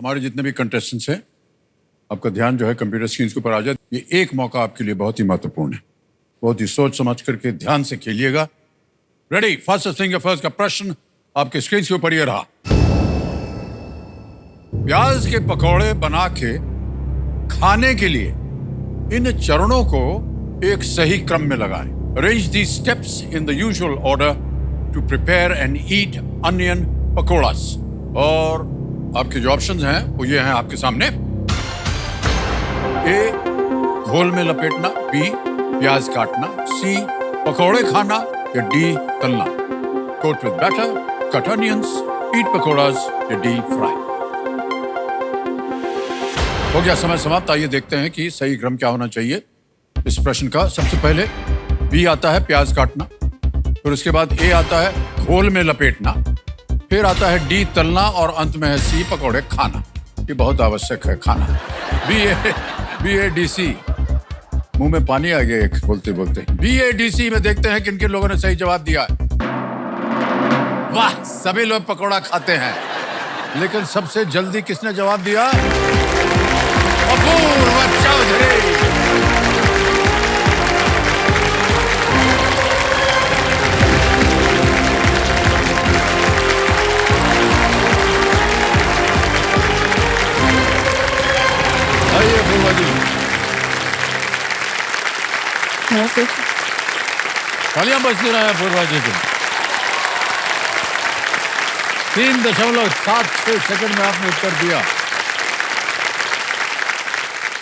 हमारे जितने भी कंटेस्टेंट्स हैं, आपका ध्यान जो है कंप्यूटर स्क्रीन के ऊपर आ जाए। ये एक मौका आपके लिए बहुत ही महत्वपूर्ण है। बहुत ही सोच समझ करके ध्यान से खेलिएगा। रेडी? फर्स्ट सिंगर फर्स्ट का प्रश्न आपके स्क्रीन के ऊपर ये रहा। प्याज के पकौड़े बना के खाने के लिए इन चरणों को एक सही क्रम में लगाएं। Arrange the steps in the usual order to prepare and eat onion pakodas. और आपके जो ऑप्शंस हैं वो ये हैं आपके सामने। ए, घोल में लपेटना। बी, प्याज काटना। सी, पकौड़े खाना। या डी, तलना। Coat with batter, cut onions, eat pakoras. या डी, फ्राई। हो गया समय समाप्त। आइए देखते हैं कि सही क्रम क्या होना चाहिए इस प्रश्न का। सबसे पहले बी आता है प्याज काटना, फिर उसके बाद ए आता है घोल में लपेटना, फिर आता है डी तलना और अंत में है सी पकौड़े खाना। ये बहुत आवश्यक है खाना। B A D C. मुंह में पानी आ गया एक बोलते बोलते। बी ए डी सी में देखते हैं किन किन लोगों ने सही जवाब दिया है। वाह, सभी लोग पकौड़ा खाते हैं, लेकिन सबसे जल्दी किसने जवाब दिया? अपूर्व चौधरी। आइए अपूर्वा जी, तालियां बजती रहे अपूर्वा जी को। 3.76 सेकंड में आपने उत्तर दिया।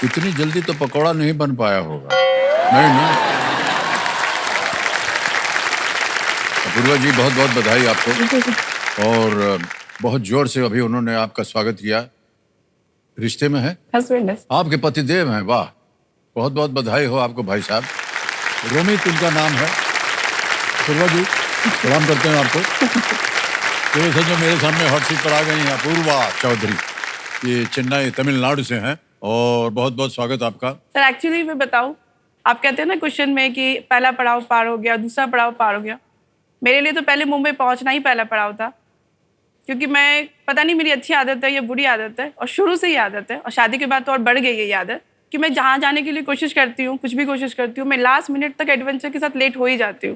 इतनी जल्दी तो पकौड़ा नहीं बन पाया होगा। नहीं। अपूर्वा जी बहुत बहुत बधाई आपको। और बहुत जोर से अभी उन्होंने आपका स्वागत किया। रिश्ते में है? आपके पतिदेव हैं। वाह, बहुत बहुत बधाई हो आपको भाई साहब। रोमित उनका नाम है। अपूर्वा जी सलाम करते हैं आपको। तो जो मेरे सामने हॉट सीट पर आ गई हैं अपूर्वा चौधरी, ये चेन्नई तमिलनाडु से हैं। और बहुत बहुत स्वागत आपका। सर एक्चुअली मैं बताऊं, आप कहते हैं ना क्वेश्चन में कि पहला पड़ाव पार हो गया, दूसरा पड़ाव पार हो गया। मेरे लिए तो पहले मुंबई पहुंचना ही पहला पड़ाव था, क्योंकि मैं पता नहीं मेरी अच्छी आदत है या बुरी आदत है, और शुरू से ही आदत है, और शादी के बाद तो और बढ़ गई है ये आदत कि मैं जहाँ जाने के लिए कोशिश करती हूँ, कुछ भी कोशिश करती हूँ, मैं लास्ट मिनट तक एडवेंचर के साथ लेट हो ही जाती हूँ।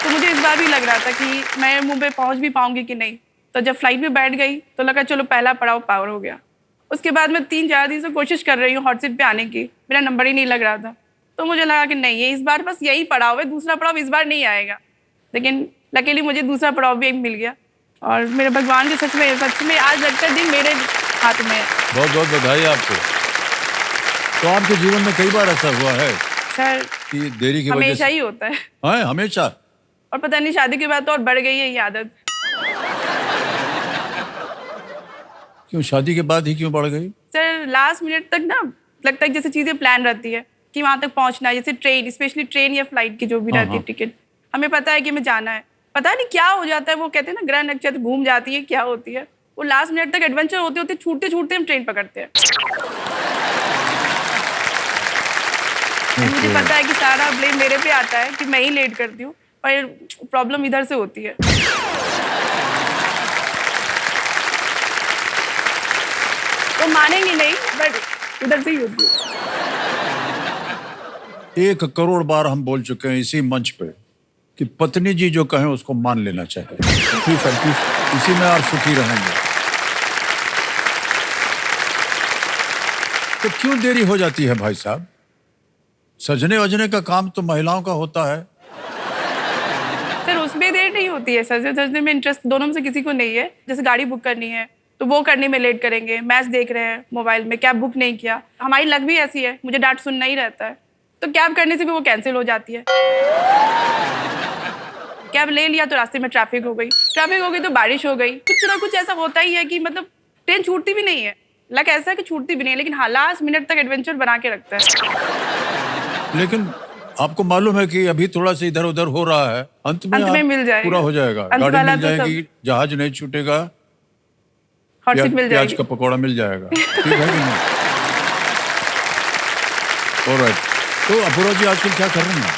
तो मुझे इस बार भी लग रहा था कि मैं मुंबई पहुंच भी पाऊंगी कि नहीं। तो जब फ्लाइट में बैठ गई तो लगा चलो पहला पड़ाव पार हो गया। उसके बाद मैं 3-4 दिन से कोशिश कर रही हूँ हॉट सीट पे आने की, मेरा नंबर ही नहीं लग रहा था। तो मुझे लगा कि नहीं, ये इस बार बस यही पड़ाव है, दूसरा पड़ाव इस बार नहीं आएगा। लेकिन लकीली मुझे दूसरा पड़ाव भी मिल गया, और मेरे भगवान के सच में आज लगता है दिन मेरे हाथ में है। बहुत बहुत बधाई आपको। तो आपके जीवन में कई बार ऐसा हुआ है सर कि देरी की वजह से? हमेशा ही होता है। हाँ, हमेशा। और पता नहीं शादी के बाद तो और बढ़ गई है ये आदत। क्यों, शादी के बाद ही क्यों बढ़ गई? सर लास्ट मिनट तक ना लगता है जैसे चीजें प्लान रहती है कि वहां तक पहुंचना है, जैसे ट्रेन, स्पेशली ट्रेन या फ्लाइट की जो भी रहती है टिकट, हमें पता है कि हमें जाना है, पता नहीं क्या हो जाता है, वो कहते हैं ना ग्रह नक्षत्र घूम जाती है, क्या होती है, वो लास्ट मिनट तक एडवेंचर होते होते छूटते छूटते हम ट्रेन पकड़ते हैं। मुझे पता है कि सारा ब्लेम मेरे पे आता है कि मैं ही लेट करती हूँ, पर प्रॉब्लम इधर से होती है। तो मानेंगे नहीं, बट उधर से ही होती है। 1 करोड़ बार हम बोल चुके हैं इसी मंच पे कि पत्नी जी जो कहें उसको मान लेना चाहिए। इसी में आप सुखी रहेंगे। तो क्यों देरी हो जाती है भाई साहब? सजने वजने का काम तो महिलाओं का होता है। सर उसमें देर नहीं होती है, सजने में इंटरेस्ट दोनों में से किसी को नहीं है। जैसे गाड़ी बुक करनी है तो वो करने में लेट करेंगे, मैच देख रहे हैं मोबाइल में, कैब बुक नहीं किया, हमारी लक भी ऐसी है, मुझे डांट सुनना ही रहता है, तो कैब करने से भी वो कैंसिल हो जाती है। कैब ले लिया तो रास्ते में ट्रैफिक हो गई तो बारिश हो गई, कुछ ना कुछ ऐसा होता ही है कि मतलब ट्रेन छूटती भी नहीं है। लक ऐसा है कि छूटती भी नहीं है, लेकिन हाँ लास्ट मिनट तक एडवेंचर बना के रखता है। लेकिन आपको मालूम है कि अभी थोड़ा सा इधर उधर हो रहा है, अंत में मिल जाएगा, पूरा हो जाएगा, गाड़ी मिल जाएगी, जहाज नहीं छूटेगा, हॉट सीट मिल जाएगी, प्याज का पकौड़ा मिल जाएगा। ठीक है कि नहीं? ऑलराइट। तो अपूर्वा जी आजकल क्या कर रही हैं?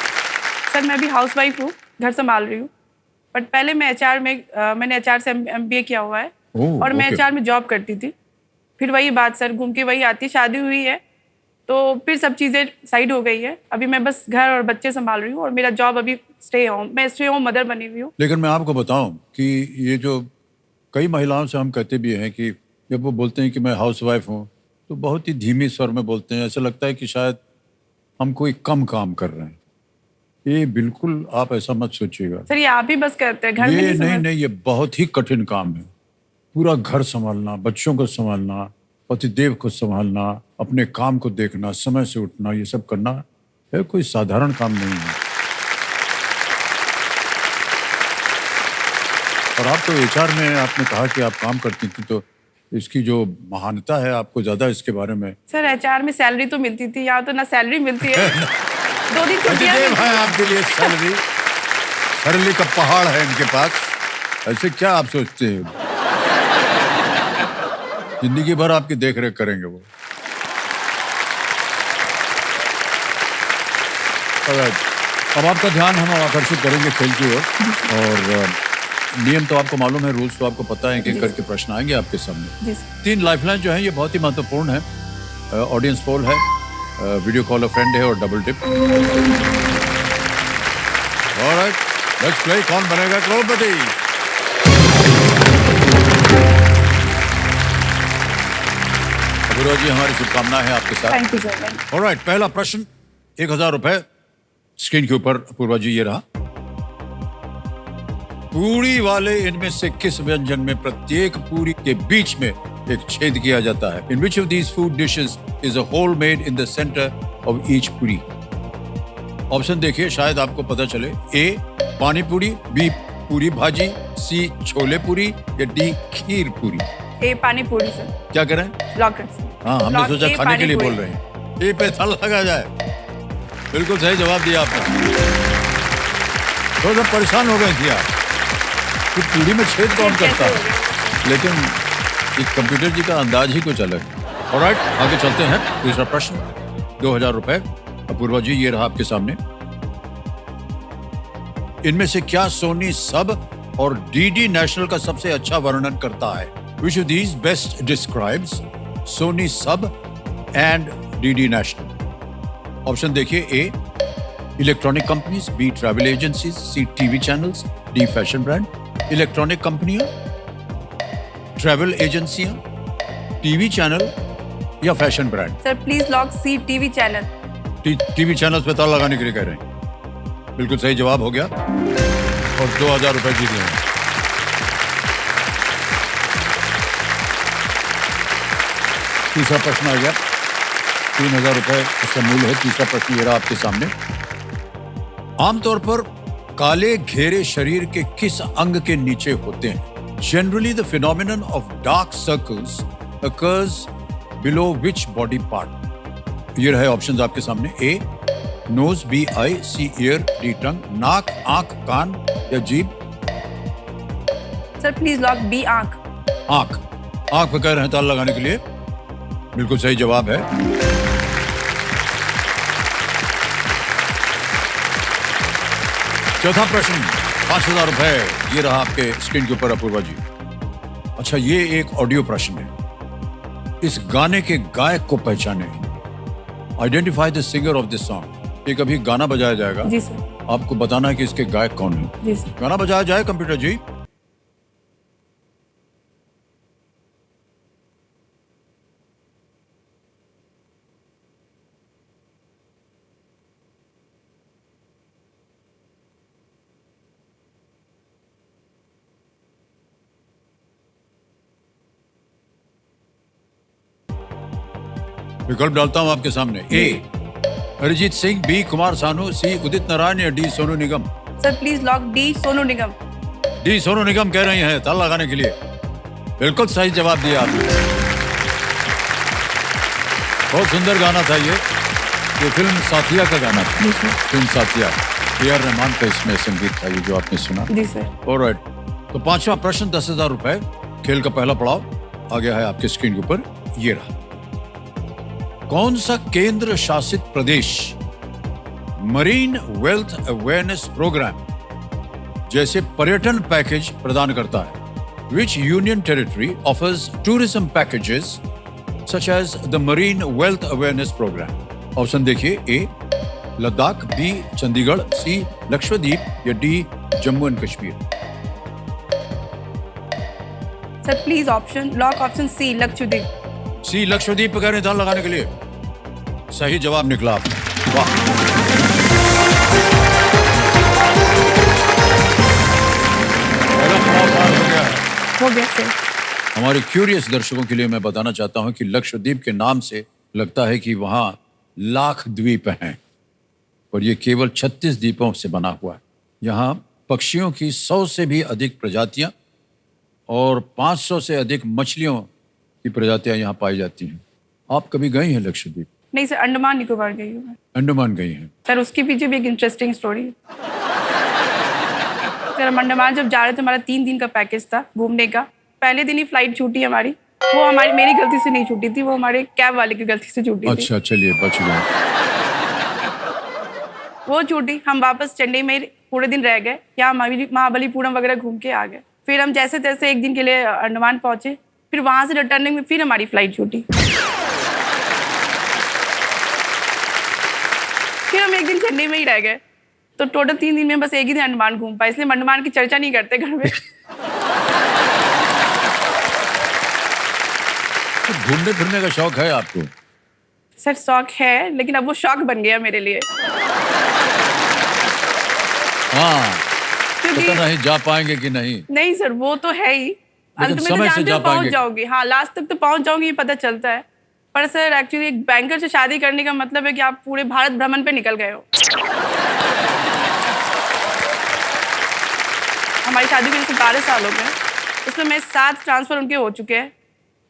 सर मैं भी हाउसवाइफ हूँ, घर संभाल रही हूँ, बट पहले मैं एचआर में मैंने एचआर से एमबीए किया हुआ है ओह, और मैं ओके। एचआर में जॉब करती थी। फिर वही बात सर घूम के वही आती, शादी हुई है तो फिर सब चीज़ें साइड हो गई है। अभी मैं बस घर और बच्चे संभाल रही हूँ और मेरा जॉब अभी मैं स्टे होम मदर बनी हुई हूँ। लेकिन मैं आपको बताऊं कि ये जो कई महिलाओं से हम कहते भी हैं कि जब वो बोलते हैं कि मैं हाउसवाइफ हूँ तो बहुत ही धीमी स्वर में बोलते हैं, ऐसा लगता है कि शायद हम कोई कम काम कर रहे हैं। ये बिल्कुल आप ऐसा मत सोचिएगा। सर ये आप ही बस करते हैं, घर में ये नहीं नहीं समझ। नहीं, ये बहुत ही कठिन काम है। पूरा घर संभालना, बच्चों को संभालना, पतिदेव को संभालना, अपने काम को देखना, समय से उठना, ये सब करना है कोई साधारण काम नहीं है। और आप तो एचआर में आपने कहा कि आप काम करती थी, तो इसकी जो महानता है आपको ज्यादा इसके बारे में। सर एचआर में सैलरी तो मिलती थी, यहाँ तो ना सैलरी मिलती है 2 दिन छुट्टियाँ पतिदेव मिलती है आपके लिए सैलरी, सैलरी का पहाड़ है इनके पास। ऐसे क्या आप सोचते हैं? जिंदगी भर आपकी देख रेख करेंगे वो। Alright, अब आपका ध्यान हम आकर्षित करेंगे खेल की ओर। और नियम तो आपको मालूम है, रूल्स तो आपको पता है कि करके प्रश्न आएंगे आपके सामने। जी सर। 3 लाइफलाइन जो है ये बहुत ही महत्वपूर्ण है। ऑडियंस पोल है, वीडियो कॉल अ फ्रेंड है और double tip. Alright, let's play. कौन बनेगा करोड़पति? अपूर्वा जी, हमारी शुभकामनाएं हैं आपके साथ। Thank you sir. ऑलराइट, पहला प्रश्न 1000 रुपए स्क्रीन के ऊपर। अपूर्वा जी, ये रहा। पूरी वाले इनमें से किस व्यंजन में प्रत्येक पूरी के बीच में एक छेद किया जाता है? In which of these food dishes is a hole made in the centre of each puri? Option देखिए, शायद आपको पता चले। ए पानी पूरी, बी पूरी भाजी, सी छोले पूरी या डी खीर पूरी। ए पानी पूरी सर। क्या करें? लॉक कर सर। हाँ, हमने लॉक सोचा ए खाने के लिए पानी बोल पूरी। रहे हैं। ए पे थल लगा जाए। बिल्कुल सही जवाब दिया आपने। थोड़ा सा परेशान हो गए थे आप कि पूरी में छेद कौन कैसे करता हो है, लेकिन एक कंप्यूटर जी का अंदाज ही कुछ अलग है। ऑलराइट, आगे चलते हैं। दूसरा प्रश्न 2000 रुपए। अपूर्वा जी, ये रहा आपके सामने। इनमें से क्या सोनी सब और डीडी नेशनल का सबसे अच्छा वर्णन करता है? Which of these best describes Soni सब एंड डीडी नेशनल? ऑप्शन देखिए। A electronic companies, B travel agencies, C TV channels, D fashion brand. Electronic कंपनियां, ट्रैवल एजेंसियां, टीवी चैनल या fashion brand? Sir please lock C TV channel. TV channel पे ताला लगाने के लिए कह रहे हैं। बिल्कुल सही जवाब हो गया और 2000 रुपए जीत गए। तीसरा प्रश्न आ गया। 3000 रुपए इसका मूल्य है। तीसरा प्रश्न ये रहा आपके सामने। आमतौर पर काले घेरे शरीर के किस अंग के नीचे होते हैं? Generally the phenomenon of dark circles occurs below which body part? ये रहे ऑप्शंस आपके सामने। A nose, B eye, C ear, D tongue. नाक, आंख, कान या जीभ? सर प्लीज लॉक बी आंख। आंख। आंख पे कह रहे हैं ताला लगाने के लिए। बिल्कुल सही जवाब है। चौथा प्रश्न 5000 रुपए। ये रहा आपके स्क्रीन के ऊपर अपूर्वा जी। अच्छा, ये एक ऑडियो प्रश्न है। इस गाने के गायक को पहचाने। Identify the singer of this song. एक अभी गाना बजाया जाएगा, जी सर। आपको बताना है कि इसके गायक कौन है। जी सर। गाना बजाया जाए कंप्यूटर जी। विकल्प डालता हूं आपके सामने। A Arijit Singh, B Kumar Sanu, C Udit Narayan या D Sonu Nigam? Sir please lock D Sonu Nigam. D Sonu Nigam कह रही हैं ताला लगाने के लिए। बिल्कुल सही जवाब दिया आपने। बहुत सुंदर गाना था ये फिल्म साथिया का गाना था। जी सर। फिल्म साथिया, ए.आर. रहमान का इसमें संगीत था, ये जो आपने सुना। जी सर। ऑलराइट, तो पांचवा प्रश्न 10,000 रुपए। खेल का पहला पड़ाव आ गया है आपके स्क्रीन के ऊपर। ये रहा। कौन सा केंद्र शासित प्रदेश मरीन वेल्थ अवेयरनेस प्रोग्राम जैसे पर्यटन पैकेज प्रदान करता है? Which union territory offers tourism packages such as the Marine Wealth Awareness Program? Option देखिए, A Ladakh, B Chandigarh, C Lakshadweep या D Jammu and Kashmir. Sir please option lock option C Lakshadweep. C Lakshadweep पे कह रहे हैं ध्यान लगाने के लिए। सही जवाब निकला आपका। वाह, पहला पड़ाव पार हो गया है। हो गया सर। हमारे क्यूरियस दर्शकों के लिए मैं बताना चाहता हूं कि लक्षद्वीप के नाम से लगता है कि वहां लाख द्वीप हैं, और ये केवल 36 द्वीपों से बना हुआ है। यहाँ पक्षियों की 100 से भी अधिक प्रजातियां और 500 से अधिक मछलियों की प्रजातियां यहाँ पाई जाती हैं। आप कभी गई हैं लक्षद्वीप? नहीं सर, अंडमान निकोबार गई हूँ मैं। अंडमान गई हैं? सर उसके पीछे भी एक इंटरेस्टिंग स्टोरी है। सर हम अंडमान जब जा रहे थे, हमारा 3 दिन का पैकेज था घूमने का। पहले दिन ही फ्लाइट छूटी हमारी। वो हमारी मेरी गलती से नहीं छूटी थी, वो हमारे कैब वाले की गलती से छूटी थी। अच्छा, चलिए बच गए। वो छूटी, हम वापस चेन्नई में पूरे दिन रह गए। यहाँ महाबलीपुरम वगैरह घूम के आ गए। फिर हम जैसे तैसे एक दिन के लिए अंडमान पहुंचे। फिर वहां से रिटर्निंग में फिर हमारी फ्लाइट छूटी। फिर हम एक दिन चेन्नई में ही रह गए। तो टोटल 3 दिन में बस एक ही दिन अंडमान घूम पाए, इसलिए हम अंडमान की चर्चा नहीं करते घर में। तो घूमने फिरने का शौक है आपको? सर शौक है, लेकिन अब वो शौक बन गया मेरे लिए। हाँ, क्योंकि पता नहीं जा पाएंगे कि नहीं। नहीं सर, वो तो है ही। अंत में तो समय से जानते जा हो पहुंच पाएंगे। जाओगी। हाँ, लास्ट तक तो पहुंच जाओगी, ये पता चलता है। पर सर एक्चुअली एक बैंकर से शादी करने का मतलब है कि आप पूरे भारत भ्रमण पे निकल गए हो। हमारी शादी को जैसे 12 साल हो गए, उसमें मैं 7 ट्रांसफर उनके हो चुके हैं।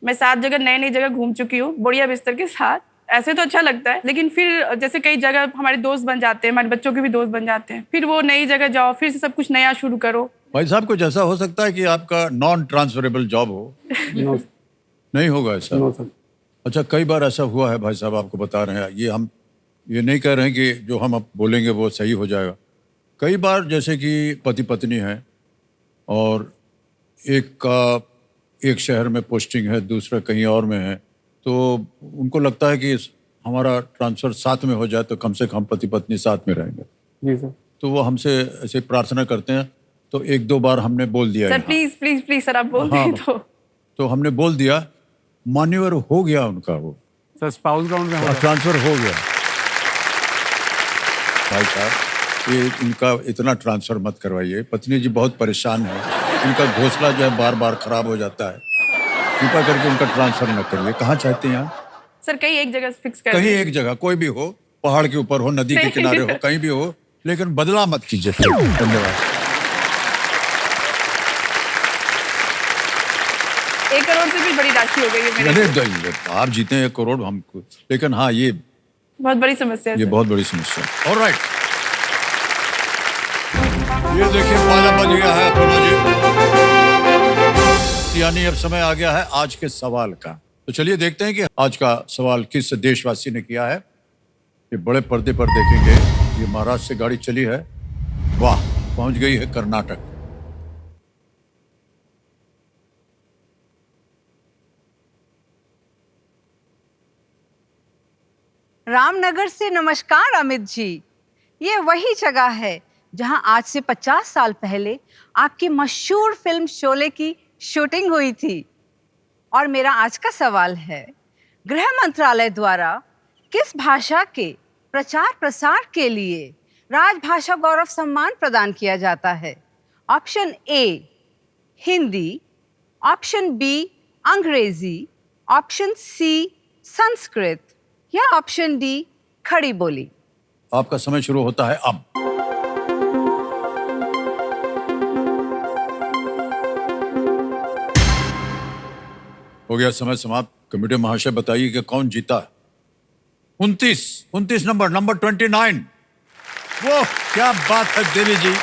मैं 7 जगह नई नई जगह घूम चुकी हूँ, बढ़िया बिस्तर के साथ। ऐसे तो अच्छा लगता है, लेकिन फिर जैसे कई जगह हमारे दोस्त बन जाते हैं, हमारे बच्चों के भी दोस्त बन जाते हैं। फिर वो नई जगह जाओ, फिर से सब कुछ नया शुरू करो। भाई साहब, कुछ ऐसा हो सकता है कि आपका नॉन ट्रांसफरेबल जॉब हो? नो नहीं होगा ऐसा? No sir. अच्छा, कई बार ऐसा हुआ है भाई साहब, आपको बता रहे हैं। ये हम ये नहीं कह रहे हैं कि जो हम अब बोलेंगे वो सही हो जाएगा। कई बार जैसे कि पति पत्नी है और एक का एक शहर में पोस्टिंग है, दूसरा कहीं और में है, तो उनको लगता है कि हमारा ट्रांसफ़र साथ में हो जाए तो कम से कम पति पत्नी साथ में रहेंगे। जी सर। तो वो हमसे ऐसे प्रार्थना करते हैं। तो 1-2 बार हमने बोल दिया सर यहाँ। प्लीज प्लीज प्लीज सर, आप बोल हाँ, दें तो हमने बोल दिया, मान्यवर हो गया उनका, वो सर स्पाउस ग्राउंड में हो रहा है। ट्रांसफर हो गया। भाई साहब, ये इनका इतना ट्रांसफर मत करवाइए। पत्नी जी बहुत परेशान है, इनका घोंसला जो है बार बार खराब हो जाता है। कृपा करके उनका ट्रांसफर न करिए। कहाँ चाहते हैं आप? सर कहीं एक जगह फिक्स कर कहीं दीजिए। एक जगह, कोई भी हो, पहाड़ के ऊपर हो, नदी के किनारे हो, कहीं भी हो, लेकिन बदला मत कीजिए। धन्यवाद। 1 करोड़ से भी बड़ी राशि हो गई है मेरे अरे लिए। दई, आप जीते 1 करोड़ हमको, लेकिन हाँ ये बहुत बड़ी समस्या है ये सर। बहुत बड़ी समस्या है। ऑलराइट, ये देखिए पाला बज गया है अपोलो जी। यानी अब समय आ गया है आज के सवाल का। तो चलिए देखते हैं कि आज का सवाल किस देशवासी ने किया है। ये बड़े पर्दे पर देखेंगे। ये महाराष्ट्र से गाड़ी चली है, वाह, पहुंच गई है कर्नाटक। रामनगर से नमस्कार अमित जी। ये वही जगह है जहां आज से 50 साल पहले आपकी मशहूर फिल्म शोले की शूटिंग हुई थी। और मेरा आज का सवाल है, गृह मंत्रालय द्वारा किस भाषा के प्रचार प्रसार के लिए राजभाषा गौरव सम्मान प्रदान किया जाता है? Option A Hindi, option B अंग्रेजी, ऑप्शन सी संस्कृत या ऑप्शन डी खड़ी बोली। आपका समय शुरू होता है अब। हो गया समय समाप्त। कमेटी महाशय बताइए कि कौन जीता? 29 नंबर 29। वो क्या बात है देवी जी।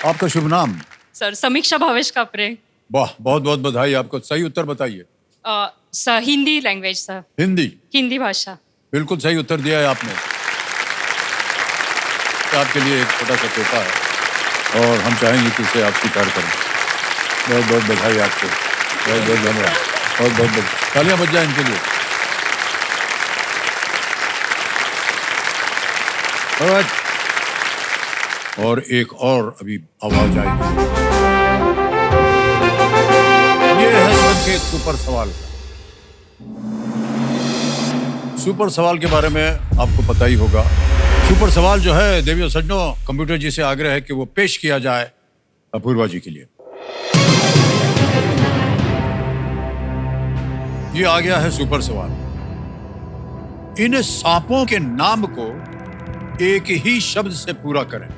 आपका शुभ नाम? सर समीक्षा भावेश कापरे। वाह, बहुत बहुत बधाई आपको। सही उत्तर बताइए। Sir Hindi language sir. Hindi? Hindi भाषा। बिल्कुल सही उत्तर दिया है आपने। आपके लिए एक छोटा सा तोहफा है और हम चाहेंगे कि इसे आप स्वीकार करें। बहुत बहुत बधाई आपको, बहुत बहुत धन्यवाद, बहुत बहुत तालियां बज जाए इनके लिए। Alright. और एक और अभी आवाज आएगी, ये है संकेत सुपर सवाल। सुपर सवाल के बारे में आपको पता ही होगा। सुपर सवाल जो है देवियों सज्जनों, कंप्यूटर जी से आग्रह है कि वो पेश किया जाए अपूर्वा जी के लिए। ये आ गया है सुपर सवाल। इन सांपों के नाम को एक ही शब्द से पूरा करें।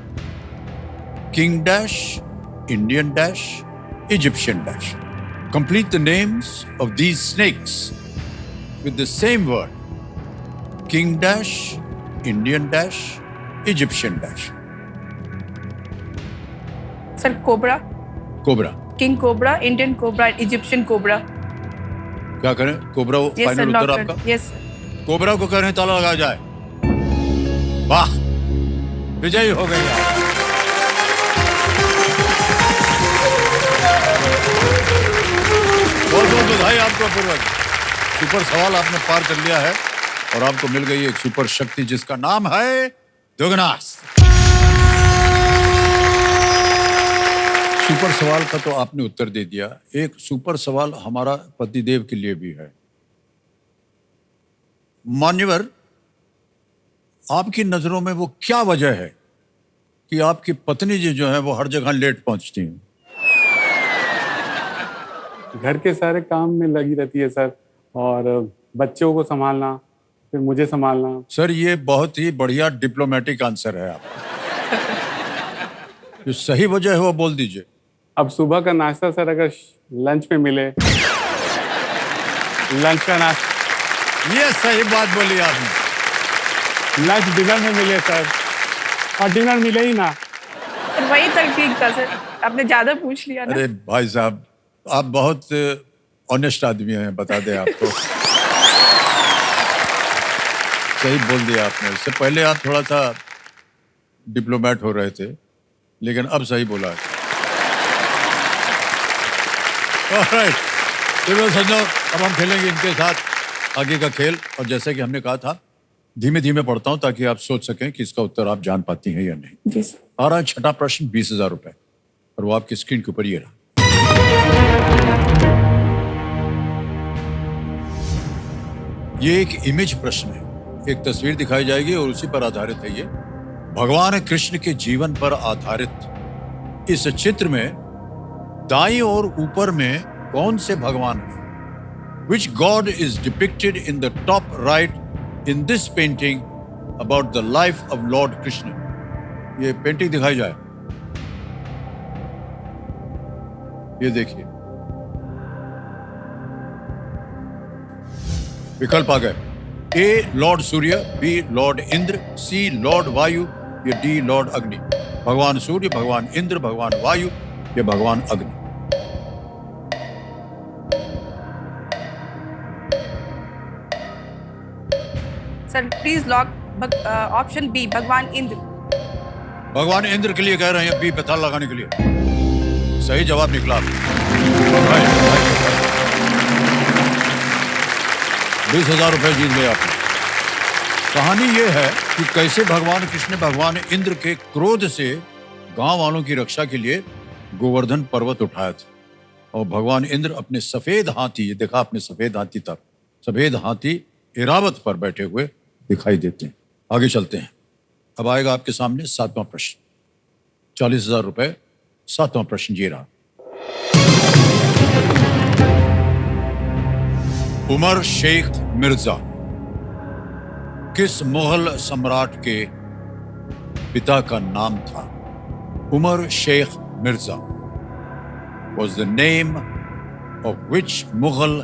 King dash, Indian dash, Egyptian dash. Complete the names of these snakes with the same word. King dash, Indian dash, Egyptian dash. Sir cobra, cobra. King cobra, Indian cobra, Egyptian cobra. क्या करें? Cobra yes sir, final lock उत्तर कर। आपका? Yes sir. Cobra को करें ताला लगाया जाए। वाह, विजयी हो गई आप। बहुत बहुत बधाई आपको अपूर्वा जी। सुपर सवाल आपने पार कर लिया है और आपको मिल गई एक सुपर शक्ति जिसका नाम है दुगनास्त्र। सुपर सवाल का तो आपने उत्तर दे दिया। एक सुपर सवाल हमारा पतिदेव के लिए भी है। मान्यवर, आपकी नजरों में वो क्या वजह है कि आपकी पत्नी जी जो है वो हर जगह लेट पहुंचती हैं? घर के सारे काम में लगी रहती है सर, और बच्चों को संभालना, फिर मुझे संभालना। सर, ये बहुत ही बढ़िया डिप्लोमेटिक आंसर है आपका। जो सही वजह है वो बोल दीजिए। अब सुबह का नाश्ता सर अगर लंच में मिले, लंच का नाश्ता, ये सही बात बोली आपने। लंच डिनर में मिले सर, और डिनर मिले ही ना। वही तक ठीक था सर, आपने ज्यादा पूछ लिया ना। अरे भाई साहब, आप बहुत ऑनेस्ट आदमी हैं, बता दें आपको। सही बोल दिया आपने। इससे पहले आप थोड़ा सा डिप्लोमेट हो रहे थे, लेकिन अब सही बोला है। Alright. चलो सज्जनों, अब हम खेलेंगे इनके साथ आगे का खेल। और जैसे कि हमने कहा था, धीमे धीमे पढ़ता हूं ताकि आप सोच सकें कि इसका उत्तर आप जान पाती हैं या नहीं। जी सर। आ रहा है छठा प्रश्न, 20,000 रुपए, और वो आपकी स्क्रीन के ऊपर ये रहा। ये एक इमेज प्रश्न है। एक तस्वीर दिखाई जाएगी और उसी पर आधारित है ये। भगवान कृष्ण के जीवन पर आधारित इस चित्र में दाईं ओर ऊपर में कौन से भगवान हैं? Which God is depicted in the top right in this painting about the life of Lord Krishna? ये पेंटिंग दिखाई जाए, ये देखिए। विकल्प आ गए। ए लॉर्ड सूर्य, बी लॉर्ड इंद्र, सी लॉर्ड वायु, या डी लॉर्ड अग्नि। भगवान सूर्य, भगवान इंद्र, भगवान वायु, या भगवान Agni. Sir please lock option B, भगवान इंद्र। भगवान इंद्र के लिए कह रहे हैं, बी पे ताला लगाने के लिए। सही जवाब निकला। 20,000 रुपए जीत गए आपने। कहानी ये है कि कैसे भगवान कृष्ण ने भगवान इंद्र के क्रोध से गांव वालों की रक्षा के लिए गोवर्धन पर्वत उठाया था। और भगवान इंद्र अपने सफेद हाथी, ये देखा आपने सफेद हाथी था, सफेद हाथी इरावत पर बैठे हुए दिखाई देते हैं। आगे चलते हैं। अब आएगा आपके सामने 7वां प्रश्न, 40,000 रुपए। 7वां प्रश्न ये रहा। उमर शेख मिर्जा किस मुगल सम्राट के पिता का नाम था? Umar Sheikh Mirza was the name of which Mughal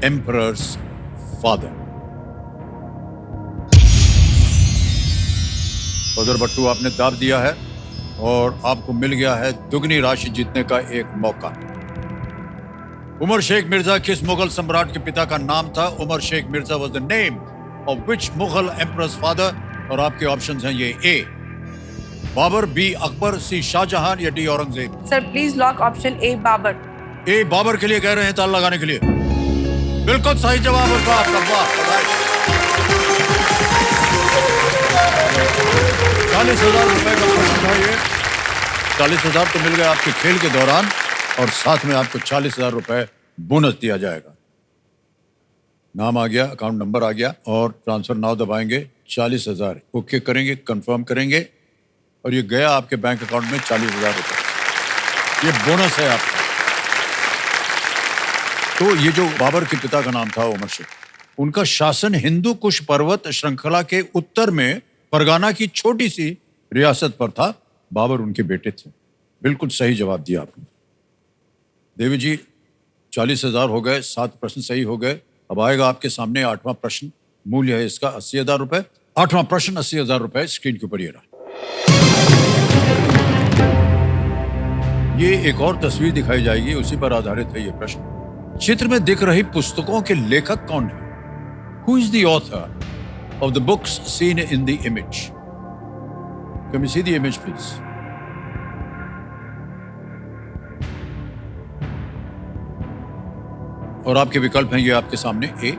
emperor's father? उधर बट्टू आपने दाब दिया है और आपको मिल गया है दुगनी राशि जीतने का एक मौका। उमर शेख मिर्जा किस मुगल सम्राट के पिता का नाम था? Umar Sheikh Mirza was the name of which Mughal emperor's father? और आपके ऑप्शंस हैं ये A Babur, B Akbar, C Shahjahan या D Aurangzeb? Sir please lock option A Babur. A Babur के लिए कह रहे हैं ताला लगाने के लिए। बिल्कुल सही जवाब होगा आपका। वाह, बधाई। 40,000 रुपए का प्रश्न था ये। 40,000 तो मिल गए आपके खेल के दौरान और साथ में आपको 40,000 रुपए बोनस दिया जाएगा। नाम आ गया, अकाउंट नंबर आ गया और ट्रांसफर नाउ दबाएंगे। 40,000 ओके करेंगे, कंफर्म करेंगे और ये गया आपके बैंक अकाउंट में 40,000 रुपए। ये बोनस है आपका। तो ये जो बाबर के पिता का नाम था उमर शेख, उनका शासन हिंदू कुश पर्वत श्रृंखला के उत्तर में फरगाना की छोटी सी रियासत पर था। बाबर उनके बेटे थे। बिल्कुल सही जवाब दिया आपने। देवी जी 40,000 हो गए, 7 प्रश्न सही हो गए। अब आएगा आपके सामने 8वां प्रश्न। मूल्य है इसका 80,000 रुपए। 8वां प्रश्न 80,000 रुपए स्क्रीन के ऊपर ये रहा। ये एक और तस्वीर दिखाई जाएगी, उसी पर आधारित है ये प्रश्न। चित्र में दिख रही पुस्तकों के लेखक कौन है? Who is the author of the books seen in the image? Can we see the image, please? और आपके विकल्प हैं ये आपके सामने। ए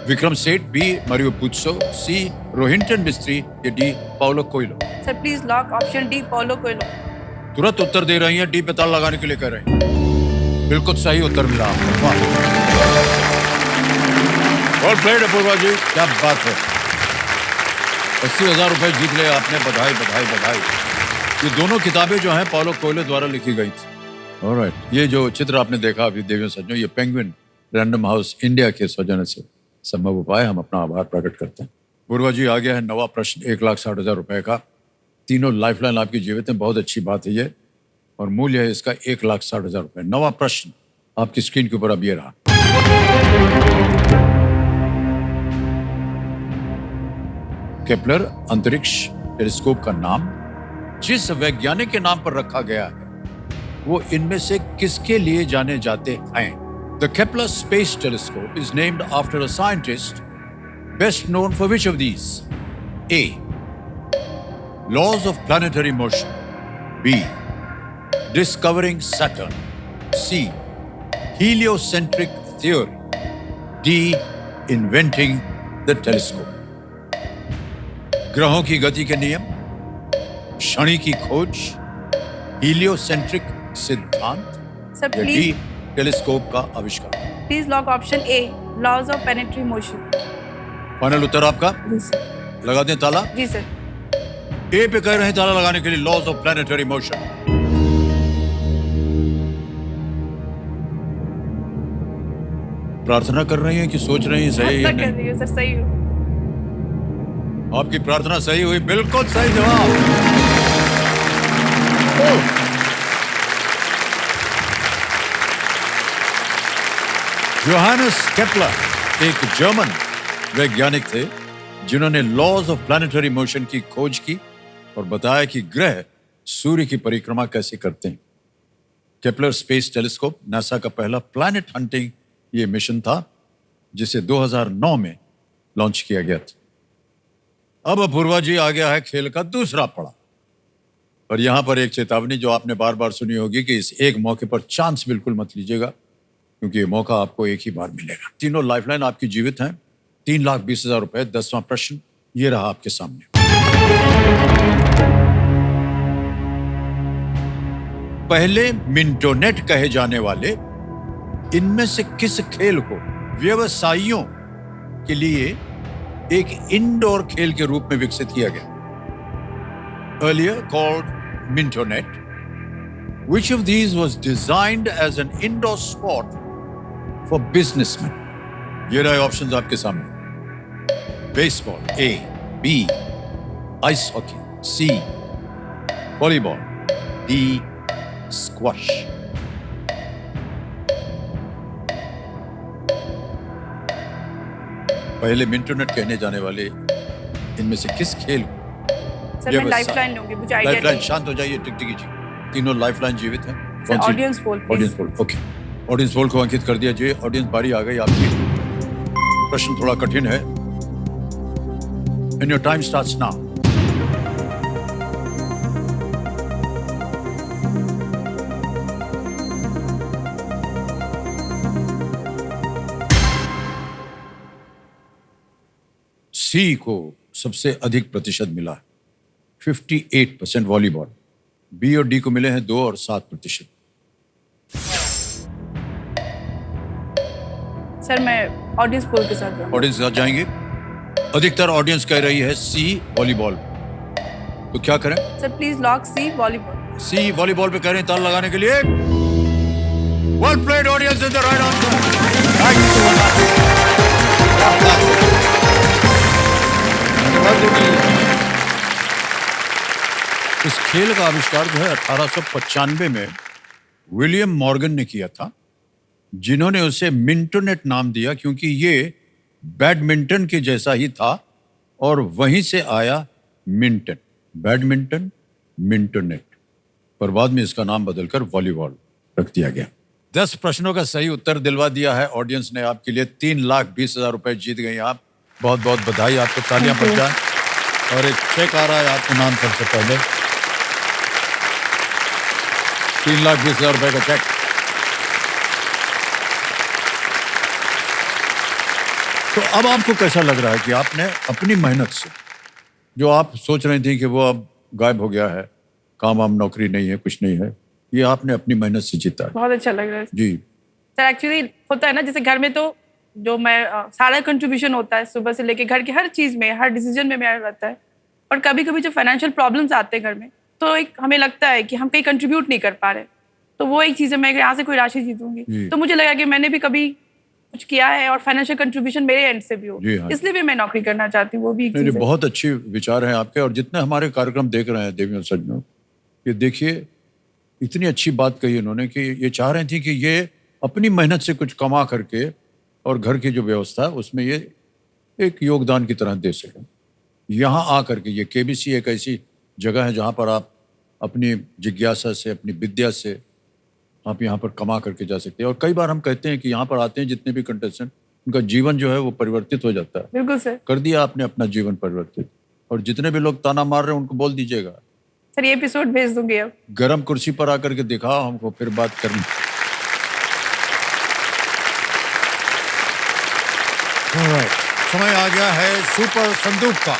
विक्रम सेठ, बी मारियो पुज़ो, सी रोहिंटन मिस्त्री या D Paulo Coelho? Sir please lock option D Paulo Coelho. तुरंत उत्तर दे रही हैं, डी पे ताला लगाने के लिए कह रहे हैं। बिल्कुल सही उत्तर मिला आपको। वेल प्लेड अपूर्वा जी, क्या बात है। 80,000 रुपए जीत ले आपने। बधाई बधाई बधाई। ये दोनों किताबें जो हैं पाउलो कोएल्हो द्वारा लिखी गई थी। ऑलराइट, ये जो चित्र आपने देखा अभी देवियों सज्जनों, ये पेंगुइन रैंडम हाउस इंडिया के सौजन्य से संभव हो पाए। हम अपना आभार प्रकट करते हैं। पूर्वा जी आ गया है 9वां प्रश्न 1,60,000 रुपए का। तीनों लाइफलाइन आपकी जीवित हैं, बहुत अच्छी बात है ये। और मूल्य है इसका 1,60,000 रुपए। 9वां प्रश्न आपकी स्क्रीन के ऊपर अब ये रहा। केपलर अंतरिक्ष टेलीस्कोप का नाम जिस वैज्ञानिक के नाम पर रखा गया है वो इनमें से किसके लिए जाने जाते हैं? The Kepler space telescope is named after a scientist best known for which of these? A laws of planetary motion, B discovering Saturn, C heliocentric theory, D inventing the telescope. ग्रहों की गति के नियम, शनि की खोज, हीलियोसेंट्रिक सिद्धांत sir या D please telescope का आविष्कार? Please lock option A laws of planetary motion. Final उत्तर आपका? जी सर। लगा दें ताला? जी सर। ए पे कह रहे हैं ताला लगाने के लिए, लॉज ऑफ प्लैनेटरी मोशन। प्रार्थना कर रही हैं कि सोच रही हैं सही है? कर रही है सर, सही हो। आपकी प्रार्थना सही हुई, बिल्कुल सही जवाब। जोहानस केपलर एक जर्मन वैज्ञानिक थे जिन्होंने लॉज ऑफ प्लैनेटरी मोशन की खोज की और बताया कि ग्रह सूर्य की परिक्रमा कैसे करते हैं। केपलर स्पेस टेलीस्कोप नासा का पहला प्लैनेट हंटिंग ये मिशन था जिसे 2009 में लॉन्च किया गया था। अब अपूर्वा जी आ गया है खेल का दूसरा पड़ाव और यहां पर एक चेतावनी जो आपने बार बार सुनी होगी कि इस एक मौके पर चांस बिल्कुल मत लीजिएगा क्योंकि ये मौका आपको एक ही बार मिलेगा। तीनों लाइफलाइन आपकी जीवित हैं। 3,20,000 रुपए। 10वां प्रश्न ये रहा आपके सामने। पहले मिंटोनेट कहे जाने वाले इनमें से किस खेल को व्यवसायियों के लिए एक इंडोर खेल के रूप में विकसित किया गया? Earlier called Mintonet, which of these was designed as an indoor sport for businessmen? ये रहे ऑप्शंस आपके सामने। Baseball A, B, ice hockey C, volleyball D, squash. पहले मिंटोनेट कहने जाने वाले इनमें से किस खेल को? सर मैं लाइफलाइन लूंगी, मुझे आइडिया लाइफलाइन। नहीं। शांत हो जाइए टिकटिकी जी। तीनों लाइफलाइन जीवित हैं। Sir audience poll please. Audience poll, okay. Audience poll को अंकित कर दिया जी। ऑडियंस बारी आ गई आपकी। प्रश्न थोड़ा कठिन है। And your time starts now. C को सबसे अधिक प्रतिशत मिला है, 58% वॉलीबॉल। बी और डी को मिले हैं 2 और 7%। सर मैं ऑडियंस पोल के साथ जाऊंगा। ऑडियंस के साथ जाएंगे। अधिकतर ऑडियंस कह रही है सी वॉलीबॉल, तो क्या करें? Sir please lock C volleyball. C volleyball पे कह रहे हैं ताल लगाने के लिए। Well played audience, is the right answer. इस खेल का आविष्कार जो है 1895 में विलियम मॉर्गन ने किया था, जिन्होंने उसे मिंटोनेट नाम दिया क्योंकि ये बैडमिंटन के जैसा ही था और वहीं से आया मिंटन, बैडमिंटन, मिंटोनेट। पर बाद में इसका नाम बदलकर वॉलीबॉल रख दिया गया। 10 प्रश्नों का सही उत्तर दिलवा दिया है ऑडियंस ने आपके लिए। 3,20,000 रुपए जीत गई आप। बहुत बहुत बधाई, आपको तालियां पड़ जाए। और एक चेक आ रहा है आपके नाम सबसे पहले, 3,20,000 रुपए का चेक। तो अब आपको कैसा लग रहा है कि आपने अपनी मेहनत से, जो आप सोच रहे थे कि वो अब गायब हो गया है, काम वाम नौकरी नहीं है, कुछ नहीं है, ये आपने अपनी मेहनत से जीता है? बहुत अच्छा लग रहा है जी। सर। एक्चुअली होता है ना, जैसे घर में तो जो मैं सारा कंट्रीब्यूशन होता है सुबह से लेके घर के हर चीज में, हर डिसीजन में मेरा रहता है। और कभी कभी जो फाइनेंशियल प्रॉब्लम्स आते हैं घर में, तो एक हमें लगता है कि हम कहीं कंट्रीब्यूट नहीं कर पा रहे। तो वो एक चीज है, मैं यहाँ से कोई राशि जीतूंगी तो मुझे लगा कि मैंने भी कभी कुछ किया है और फाइनेंशियल कंट्रीब्यूशन मेरे एंड से भी हो, हाँ। इसलिए भी मैं नौकरी करना चाहती हूँ। वो भी एक चीज है। बहुत अच्छी विचार हैं आपके। और जितने हमारे कार्यक्रम देख रहे हैं देवियों सज्जनों, ये देखिए इतनी अच्छी बात कही उन्होंने कि ये चाह रहे थी कि ये अपनी मेहनत से कुछ कमा करके और घर की जो व्यवस्था है उसमें ये एक योगदान की तरह दे सकें। यहाँ आ करके ये केबीसी एक ऐसी जगह है जहाँ पर आप अपनी जिज्ञासा से, अपनी विद्या से आप यहाँ पर कमा करके जा सकते हैं। और कई बार हम कहते हैं कि यहाँ पर आते हैं जितने भी कंटेस्टेंट, उनका जीवन जो है वो परिवर्तित हो जाता है। बिल्कुल सर। कर दिया आपने अपना जीवन परिवर्तित। और जितने भी लोग ताना मार रहे हैं उनको बोल दीजिएगा, सर ये एपिसोड भेज दूंगी अब। गरम कुर्सी पर आकर के दिखाओ हमको, फिर बात करनी। Alright, समय आ गया है सुपर संदूक का।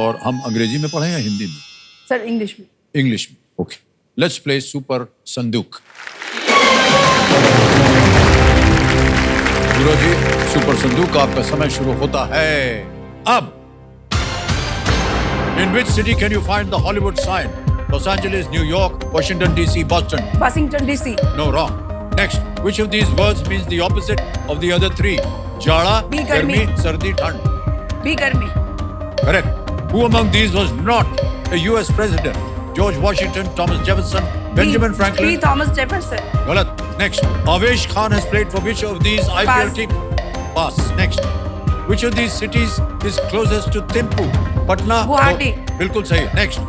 और हम अंग्रेजी में पढ़ें या हिंदी में? सर इंग्लिश में। इंग्लिश में, ओके। लेट्स प्ले सुपर संदूक। गुरुजी, सुपर संदूक का आपका समय शुरू होता है अब। In which city can you find the Hollywood sign? Los Angeles, New York, Washington DC, Boston. Washington DC. No, wrong. Next, which of these words means the opposite of the other three? Jada, B, garmi, garmi. sardi, thand. भी गर्मी। Correct. Who among these was not a US president? George Washington, Thomas Jefferson, Benjamin Franklin. B. Thomas Jefferson. Galat. Next, Avesh Khan has played for which of these IPL Pass. teams? Pass. Next, which of these cities is closest to Thimphu? Patna. Guwahati. बिल्कुल सही। Next,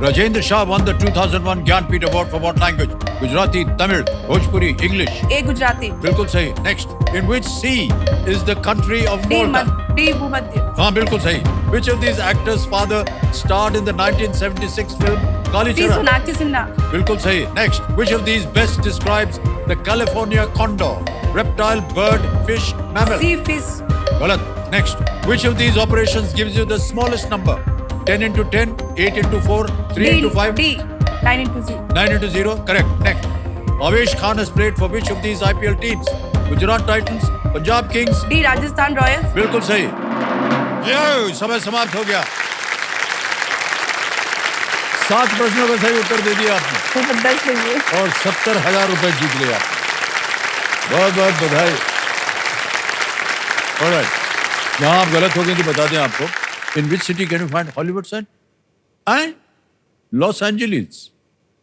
Rajendra Shah won the 2001 Gyanpith Award for what language? Gujarati, Tamil, Bhojpuri, English. A. Gujarati. बिल्कुल सही। Next, in which sea is the country of Malta? D. भूमध्य। हाँ बिल्कुल सही। Which of these actors' father starred in the 1976 film C. Kalicharan? Sonakshi Sinha. बिल्कुल सही। Next, which of these best describes the California condor? Reptile, bird, fish, mammal? C. fish। गलत। Next, which of these operations gives you the smallest number? 10 into 10, 8 into 4, 3 into 5, D. 9 into 0। 9 into 0. Correct. Next, Avesh Khan has played for which of these IPL teams? Gujarat Titans, Punjab Kings? D. Rajasthan Royals. बिल्कुल सही। यो, समय समाप्त हो गया। 7 प्रश्नों का सही उत्तर दे दिया आपने तो 10 लीजिए। और 70,000 रुपए जीत लिया आपने। बहुत बहुत बधाई। ऑलराइट, जहां आप गलत हो गए तो बता दें आपको। In which city can you find Hollywood sign? And Los Angeles.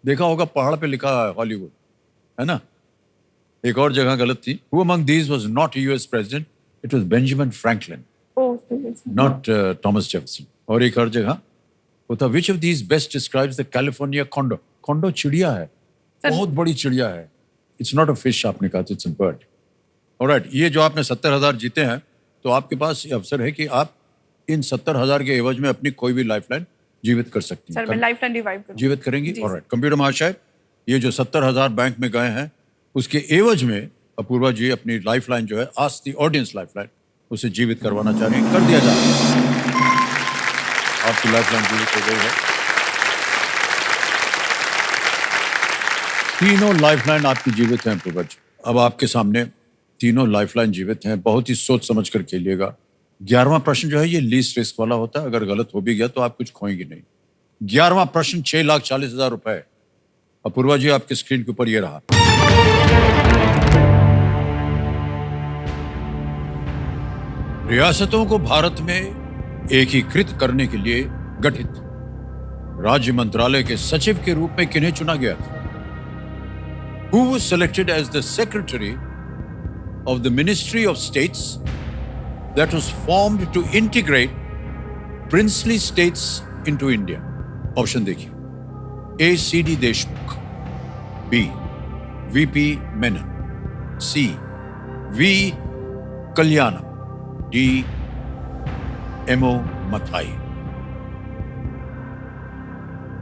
देखा होगा पहाड़ पे लिखा है हॉलीवुड, है ना? एक और जगह गलत थी। Who among these was not a US president? It was Benjamin Franklin, not Thomas Jefferson. और एक और जगह वो था which of these best describes the California condor? Condor चिड़िया है, बहुत बड़ी चिड़िया है। It's not a fish आपने कहा, it's a bird. Alright, ये जो आपने 70,000 जीते हैं, तो आपके पास ये अवसर है कि आप इन 70,000 के एवज में अपनी कोई भी लाइफलाइन जीवित कर सकती हैं। सर मैं लाइफलाइन रिवाइव करूँ। जीवित करेंगी? ऑलराइट। कंप्यूटर महाशय, ये जो 70,000 बैंक में गए हैं उसके एवज में अपूर्वा जी अपनी लाइफलाइन जो है आस्क द ऑडियंस लाइफलाइन उसे जीवित करवाना चाह रही हैं, कर दिया जा रहा है। आपकी लाइफलाइन जीवित हो गई है। तीनों लाइफलाइन आपकी जीवित हैं अपूर्वा जी। अब आपके सामने तीनों लाइफलाइन जीवित हैं। बहुत ही सोच समझ कर खेलिएगा। 11वां प्रश्न जो है ये लीस्ट रिस्क वाला होता है। अगर गलत हो भी गया तो आप कुछ खोएंगे नहीं। 11वां प्रश्न 6,40,000 रुपए। अपूर्वा जी आपके स्क्रीन के ऊपर ये रहा। रियासतों को भारत में एकीकृत करने के लिए गठित राज्य मंत्रालय के सचिव के रूप में किन्हें चुना गया था? Who was selected as the secretary of the Ministry of States that was formed to integrate princely states into India? Option देखिए। A. C.D. Deshmukh, B. V.P. Menon, C. V. Kalyanam, D. M.O. Mathai.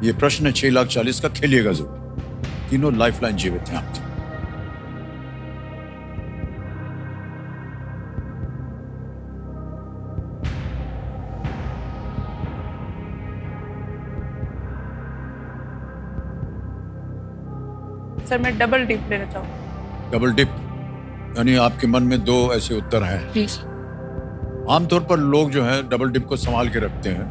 ये प्रश्न 6,40,000 का, खेलिएगा जरूर। तीनों लाइफलाइन जीवित हैं आपके। Sir मैं डबल डिप लेना चाहूँ। डबल डिप यानी आपके मन में दो ऐसे उत्तर हैं। प्लीज। आमतौर पर लोग जो है डबल डिप को संभाल के रखते हैं,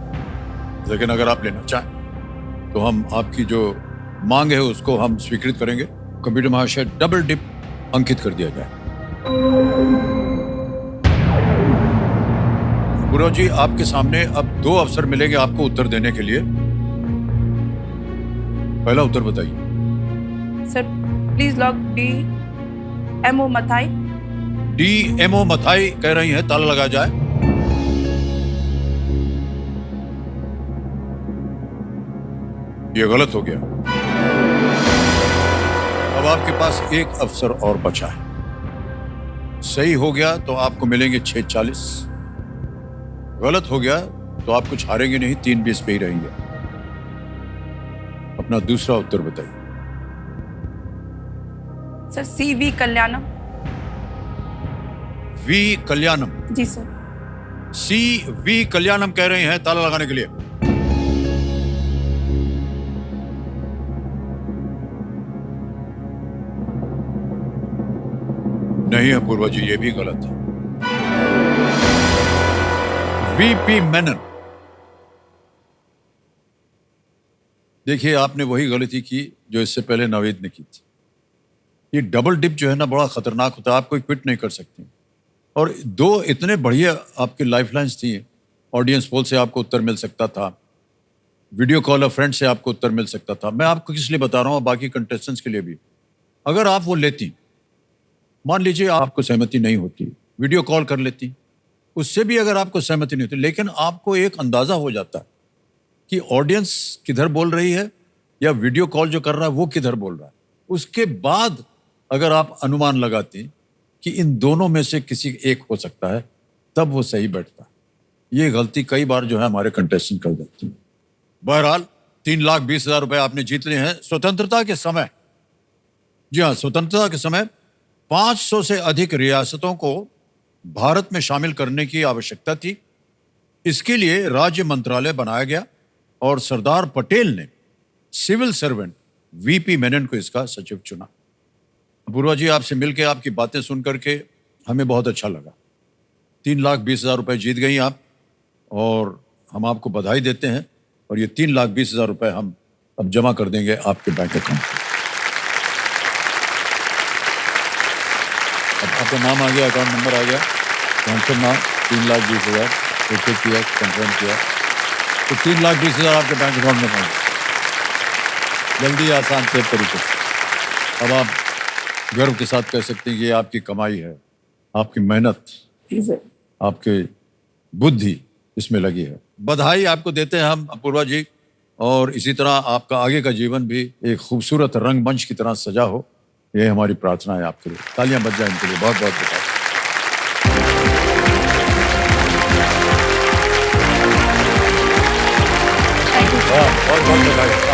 लेकिन अगर आप लेना चाहें तो हम आपकी जो मांग है उसको हम स्वीकृत करेंगे। कंप्यूटर महाशय डबल डिप अंकित कर दिया जाए। गुरु जी आपके सामने अब 2 अवसर मिलेंगे आपको उत्तर देने के लिए। पहला उत्तर बताइए। Sir please lock D MO Mathai. D MO Mathai कह रही हैं, ताला लगा जाए। ये गलत हो गया। अब आपके पास एक अवसर और बचा है। सही हो गया तो आपको मिलेंगे 6,40। गलत हो गया तो आप कुछ हारेंगे नहीं, 3-20 पे ही रहेंगे। अपना दूसरा उत्तर बताइए। Sir C V Kalyanam. V Kalyanam. जी सर। सी वी कल्याणम कह रहे हैं, ताला लगाने के लिए। नहीं अपूर्वा जी, ये भी गलत है। वीपी मेनन। देखिए आपने वही गलती की जो इससे पहले नावेद ने की थी। ये डबल डिप जो है ना बड़ा खतरनाक होता है, आप कोई क्विट नहीं कर सकते। और 2 इतने बढ़िया आपकी लाइफलाइंस थी। ऑडियंस पोल से आपको उत्तर मिल सकता था, वीडियो कॉल अ फ्रेंड से आपको उत्तर मिल सकता था। मैं आपको किस लिए बता रहा हूं, बाकी कंटेस्टेंट्स के लिए भी। अगर आप वो लेती, मान लीजिए आपको सहमति नहीं होती, वीडियो कॉल कर लेती, उससे भी अगर आपको सहमति नहीं होती, लेकिन आपको एक अंदाजा हो जाता है कि ऑडियंस किधर बोल रही है या वीडियो कॉल जो कर रहा है वो किधर बोल रहा है। उसके बाद अगर आप अनुमान लगाती कि इन दोनों में से किसी एक हो सकता है, तब वो सही बैठता। ये गलती कई बार जो है हमारे कंटेस्टेंट कर देते हैं। बहरहाल 3,20,000 रुपए आपने जीत लिए हैं। स्वतंत्रता के समय, जी हाँ, स्वतंत्रता के समय 500 से अधिक रियासतों को भारत में शामिल करने की आवश्यकता थी। इसके लिए राज्य मंत्रालय बनाया गया और सरदार पटेल ने सिविल सर्वेंट वीपी मेनन को इसका सचिव चुना। अपूर्वा जी आपसे मिलकर, आपकी बातें सुन करके हमें बहुत अच्छा लगा। 3,20,000 रुपए जीत गई आप, और हम आपको बधाई देते हैं। और ये 3,20,000 रुपए हम अब जमा कर देंगे आपके बैंक अकाउंट में। अब आपका नाम आ गया, अकाउंट नंबर आ गया, ट्रांसफर नाम 3,20,000 ओके किया, कंफर्म किया, तो 3,20,000 आपके बैंक अकाउंट में पहुंच जल्दी, आसान से तरीके से। अब आप गर्व के साथ कह सकते हैं कि ये आपकी कमाई है, आपकी मेहनत, आपके बुद्धि इसमें लगी है। बधाई आपको देते हैं हम अपूर्वा जी, और इसी तरह आपका आगे का जीवन भी एक खूबसूरत रंगमंच की तरह सजा हो, ये हमारी प्रार्थना है आपके लिए। तालियां बज जाए इनके लिए। बहुत बहुत बधाई। बहुत बहुत बधाई।